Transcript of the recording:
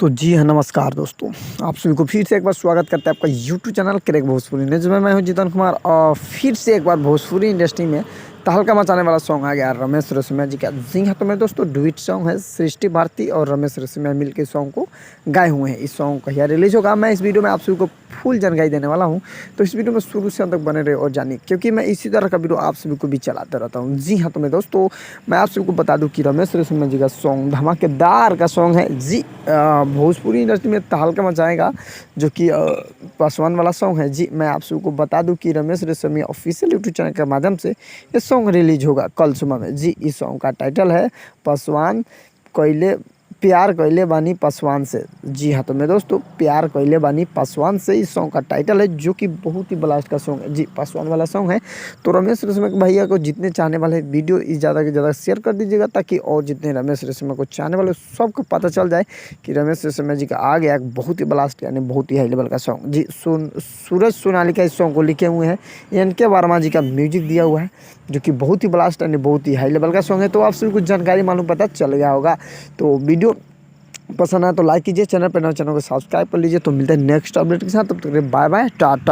तो जी हाँ, नमस्कार दोस्तों। आप सभी को फिर से एक बार स्वागत करते हैं आपका YouTube channel crack Bhojpuri news में। मैं हूं जीतन कुमार और फिर से एक बार भोजपुरी इंडस्ट्री में तहलका मचाने वाला सॉन्ग आ गया रमेश रेशमिया जी का। जी हाँ, तो मेरे दोस्तों डुइट सॉन्ग है, सृष्टि भारती और रमेश रेशमिया मिल के सॉन्ग को गाए हुए हैं। इस सॉन्ग कहिया रिलीज होगा, मैं इस वीडियो में आप सभी को फुल जानकारी देने वाला हूँ। तो इस वीडियो में शुरू से अंत तक बने रहे और जानिए, क्योंकि मैं इसी तरह का वीडियो आप सभी को भी चलाता रहता हूँ। जी हाँ, तो मेरे दोस्तों मैं आप सभी को बता दूँ कि रमेश रेशमिया जी का सॉन्ग धमाकेदार का सॉन्ग है। जी भोजपुरी इंडस्ट्री में तहलका मचाएगा, जो कि पासवान वाला सॉन्ग है। जी मैं आप सबको बता दूं कि Ramesh Reshammiya official YouTube channel के माध्यम से ये सॉन्ग रिलीज होगा कल सुबह में। जी इस सॉन्ग का टाइटल है पासवान कोयले प्यार कोयले बानी पासवान से। जी हाँ, तो मेरे दोस्तों प्यार कोयले बानी पासवान से इस सॉन्ग का टाइटल है, जो कि बहुत ही ब्लास्ट का सॉन्ग है। जी पासवान वाला सॉन्ग है। तो रमेश रेशमिया भैया को जितने चाहने वाले हैं वीडियो ज़्यादा से ज़्यादा शेयर कर दीजिएगा, ताकि और जितने रमेश रेशमिया को चाहने वाले सबको पता चल जाए कि रमेश रेशमिया जी का आ गया एक बहुत ही ब्लास्ट यानी बहुत ही हाई लेवल का सॉन्ग। जी सूरज सोनालिका इस सॉन्ग को लिखे हुए हैं, एन.के. वर्मा जी का म्यूजिक दिया हुआ है, जो कि बहुत ही ब्लास्ट यानी बहुत ही हाई लेवल का सॉन्ग है। तो आप सभी कुछ जानकारी मालूम पता चल गया होगा। तो वीडियो पसंद आए तो लाइक कीजिए, चैनल पर नए चैनल को सब्सक्राइब कर लीजिए। तो मिलते हैं नेक्स्ट अपडेट के साथ, तब तक बाय बाय टाटा।